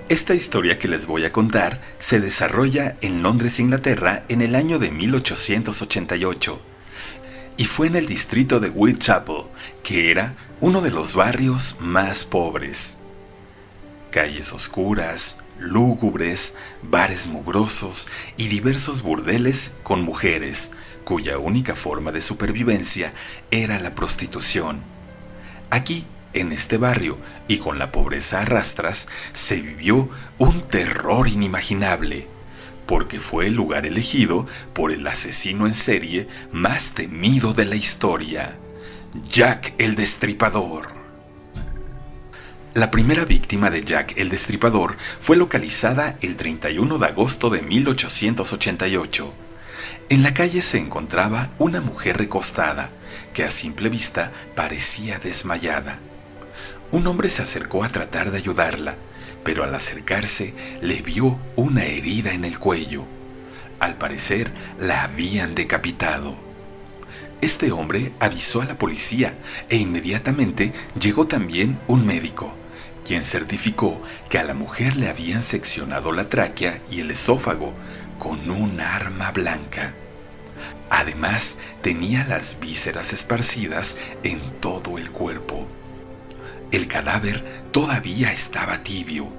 Esta historia que les voy a contar se desarrolla en Londres, Inglaterra, en el año de 1888, y fue en el distrito de Whitechapel, que era uno de los barrios más pobres. Calles oscuras, lúgubres, bares mugrosos y diversos burdeles con mujeres, cuya única forma de supervivencia era la prostitución. Aquí, en este barrio, y con la pobreza a rastras, se vivió un terror inimaginable, porque fue el lugar elegido por el asesino en serie más temido de la historia, Jack el Destripador. La primera víctima de Jack el Destripador fue localizada el 31 de agosto de 1888. En la calle se encontraba una mujer recostada, que a simple vista parecía desmayada. Un hombre se acercó a tratar de ayudarla, pero al acercarse le vio una herida en el cuello. Al parecer, la habían decapitado. Este hombre avisó a la policía e inmediatamente llegó también un médico, quien certificó que a la mujer le habían seccionado la tráquea y el esófago con un arma blanca. Además, tenía las vísceras esparcidas en todo el cuerpo. El cadáver todavía estaba tibio,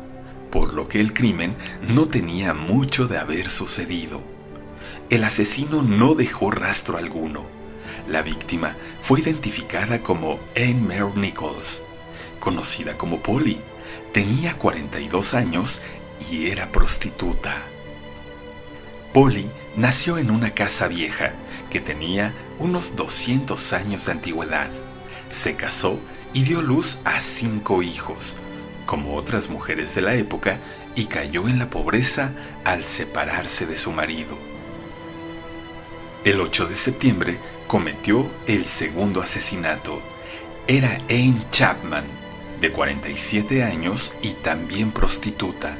por lo que el crimen no tenía mucho de haber sucedido. El asesino no dejó rastro alguno. La víctima fue identificada como Anne Mare Nichols, conocida como Polly. Tenía 42 años y era prostituta. Polly nació en una casa vieja que tenía unos 200 años de antigüedad. Se casó y dio luz a 5 hijos, como otras mujeres de la época, y cayó en la pobreza al separarse de su marido. El 8 de septiembre cometió el segundo asesinato. Era Anne Chapman, de 47 años y también prostituta.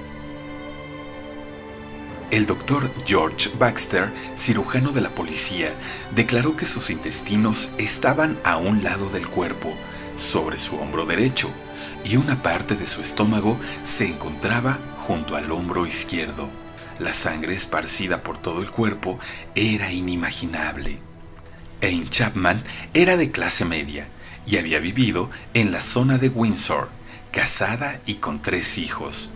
El doctor George Baxter, cirujano de la policía, declaró que sus intestinos estaban a un lado del cuerpo, sobre su hombro derecho, y una parte de su estómago se encontraba junto al hombro izquierdo. La sangre esparcida por todo el cuerpo era inimaginable. Anne Chapman era de clase media y había vivido en la zona de Windsor, casada y con 3 hijos.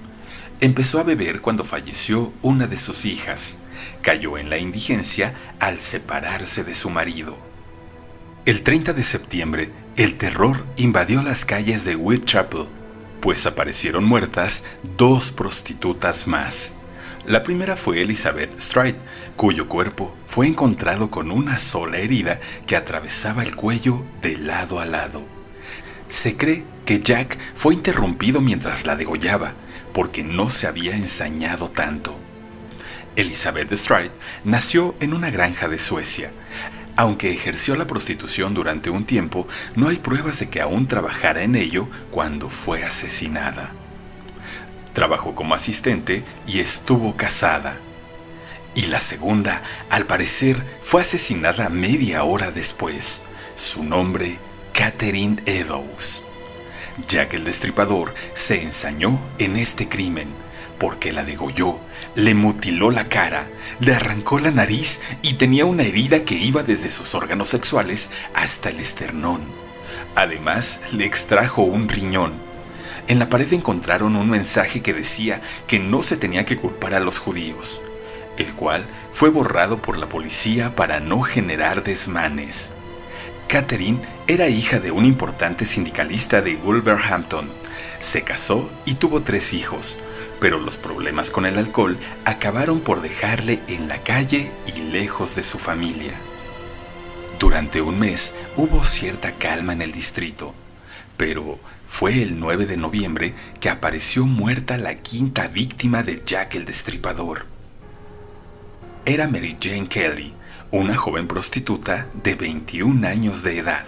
Empezó a beber cuando falleció una de sus hijas. Cayó en la indigencia al separarse de su marido. El 30 de septiembre, el terror invadió las calles de Whitechapel, pues aparecieron muertas 2 prostitutas más. La primera fue Elizabeth Stride, cuyo cuerpo fue encontrado con una sola herida que atravesaba el cuello de lado a lado. Se cree que Jack fue interrumpido mientras la degollaba, porque no se había ensañado tanto. Elizabeth Stride nació en una granja de Suecia. Aunque ejerció la prostitución durante un tiempo, no hay pruebas de que aún trabajara en ello cuando fue asesinada. Trabajó como asistente y estuvo casada. Y la segunda, al parecer, fue asesinada media hora después. Su nombre, Catherine Eddowes. Jack el Destripador se ensañó en este crimen porque la degolló, le mutiló la cara, le arrancó la nariz y tenía una herida que iba desde sus órganos sexuales hasta el esternón. Además, le extrajo un riñón. En la pared encontraron un mensaje que decía que no se tenía que culpar a los judíos, el cual fue borrado por la policía para no generar desmanes. Catherine era hija de un importante sindicalista de Wolverhampton. Se casó y tuvo 3 hijos, pero los problemas con el alcohol acabaron por dejarle en la calle y lejos de su familia. Durante un mes hubo cierta calma en el distrito, pero fue el 9 de noviembre que apareció muerta la 5ª víctima de Jack el Destripador. Era Mary Jane Kelly, una joven prostituta de 21 años de edad.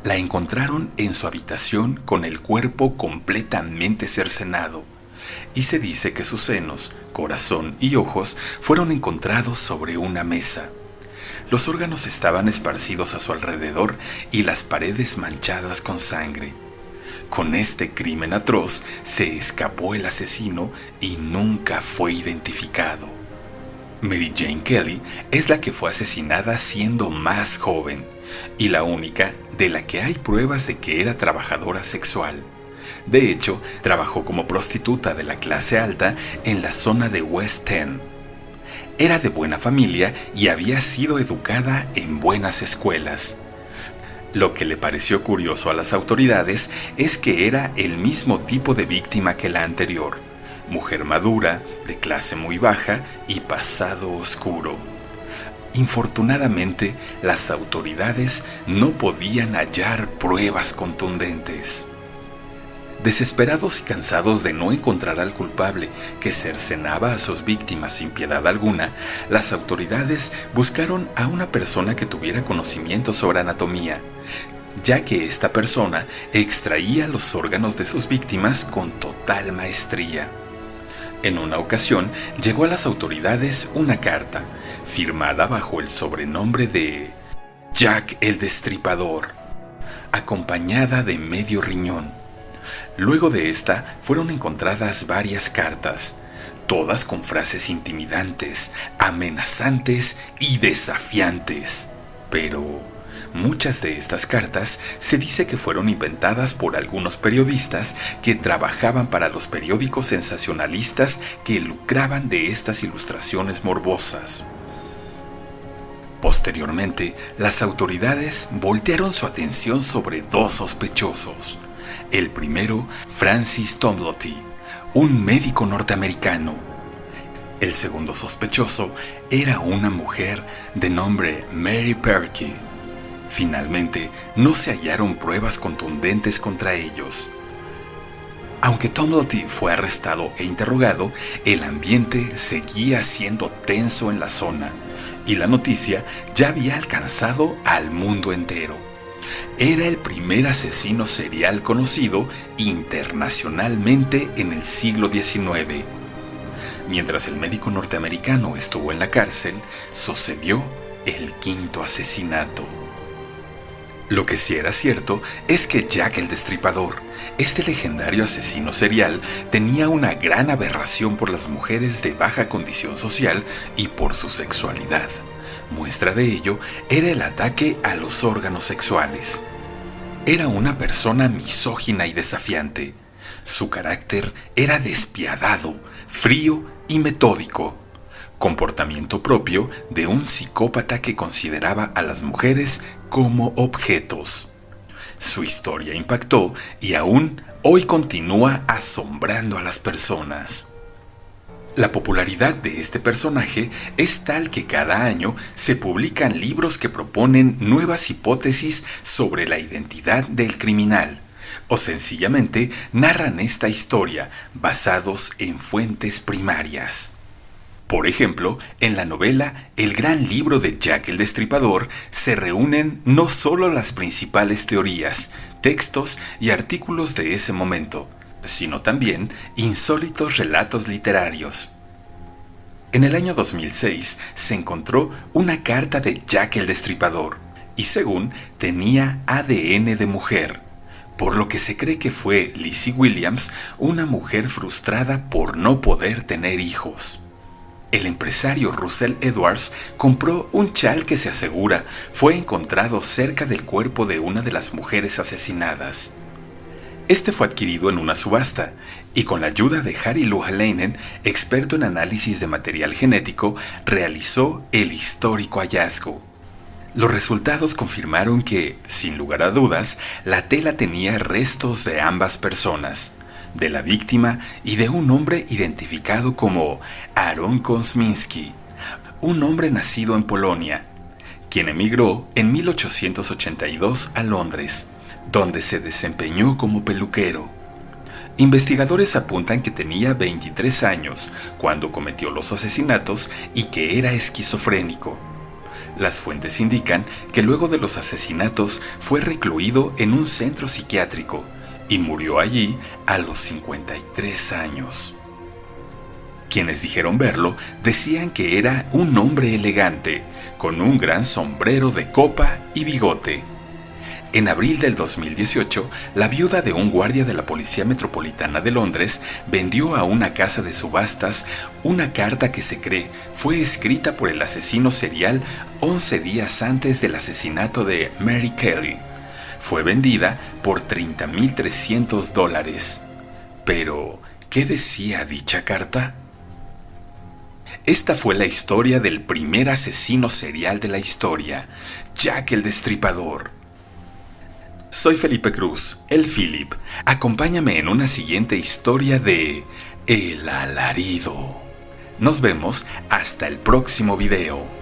La encontraron en su habitación con el cuerpo completamente cercenado, y se dice que sus senos, corazón y ojos fueron encontrados sobre una mesa. Los órganos estaban esparcidos a su alrededor y las paredes manchadas con sangre. Con este crimen atroz se escapó el asesino y nunca fue identificado. Mary Jane Kelly es la que fue asesinada siendo más joven y la única de la que hay pruebas de que era trabajadora sexual. De hecho, trabajó como prostituta de la clase alta en la zona de West End. Era de buena familia y había sido educada en buenas escuelas. Lo que le pareció curioso a las autoridades es que era el mismo tipo de víctima que la anterior, mujer madura, de clase muy baja y pasado oscuro. Infortunadamente, las autoridades no podían hallar pruebas contundentes. Desesperados y cansados de no encontrar al culpable que cercenaba a sus víctimas sin piedad alguna, las autoridades buscaron a una persona que tuviera conocimiento sobre anatomía, ya que esta persona extraía los órganos de sus víctimas con total maestría. En una ocasión llegó a las autoridades una carta, firmada bajo el sobrenombre de Jack el Destripador, acompañada de medio riñón. Luego de esta fueron encontradas varias cartas, todas con frases intimidantes, amenazantes y desafiantes. Pero muchas de estas cartas se dice que fueron inventadas por algunos periodistas que trabajaban para los periódicos sensacionalistas que lucraban de estas ilustraciones morbosas. Posteriormente, las autoridades voltearon su atención sobre dos sospechosos. El primero, Francis Tomblotty, un médico norteamericano. El segundo sospechoso era una mujer de nombre Mary Perky. Finalmente, no se hallaron pruebas contundentes contra ellos. Aunque Tomblotty fue arrestado e interrogado, el ambiente seguía siendo tenso en la zona y la noticia ya había alcanzado al mundo entero. Era el primer asesino serial conocido internacionalmente en el siglo XIX. Mientras el médico norteamericano estuvo en la cárcel, sucedió el quinto asesinato. Lo que sí era cierto es que Jack el Destripador, este legendario asesino serial, tenía una gran aberración por las mujeres de baja condición social y por su sexualidad. Muestra de ello era el ataque a los órganos sexuales. Era una persona misógina y desafiante. Su carácter era despiadado, frío y metódico, comportamiento propio de un psicópata que consideraba a las mujeres como objetos. Su historia impactó y aún hoy continúa asombrando a las personas. La popularidad de este personaje es tal que cada año se publican libros que proponen nuevas hipótesis sobre la identidad del criminal, o sencillamente narran esta historia basados en fuentes primarias. Por ejemplo, en la novela El Gran Libro de Jack el Destripador se reúnen no solo las principales teorías, textos y artículos de ese momento, sino también insólitos relatos literarios. En el año 2006 se encontró una carta de Jack el Destripador y según tenía ADN de mujer, por lo que se cree que fue Lizzie Williams una mujer frustrada por no poder tener hijos. El empresario Russell Edwards compró un chal que se asegura fue encontrado cerca del cuerpo de una de las mujeres asesinadas. Este fue adquirido en una subasta y con la ayuda de Harry Lohalainen, experto en análisis de material genético, realizó el histórico hallazgo. Los resultados confirmaron que, sin lugar a dudas, la tela tenía restos de ambas personas, de la víctima y de un hombre identificado como Aaron Kosminski, un hombre nacido en Polonia, quien emigró en 1882 a Londres, donde se desempeñó como peluquero. Investigadores apuntan que tenía 23 años cuando cometió los asesinatos y que era esquizofrénico. Las fuentes indican que luego de los asesinatos fue recluido en un centro psiquiátrico y murió allí a los 53 años. Quienes dijeron verlo decían que era un hombre elegante, con un gran sombrero de copa y bigote. En abril del 2018, la viuda de un guardia de la Policía Metropolitana de Londres vendió a una casa de subastas una carta que se cree fue escrita por el asesino serial 11 días antes del asesinato de Mary Kelly. Fue vendida por $30,300. Pero, ¿qué decía dicha carta? Esta fue la historia del primer asesino serial de la historia, Jack el Destripador. Soy Felipe Cruz, el Philip. Acompáñame en una siguiente historia de El Alarido. Nos vemos hasta el próximo video.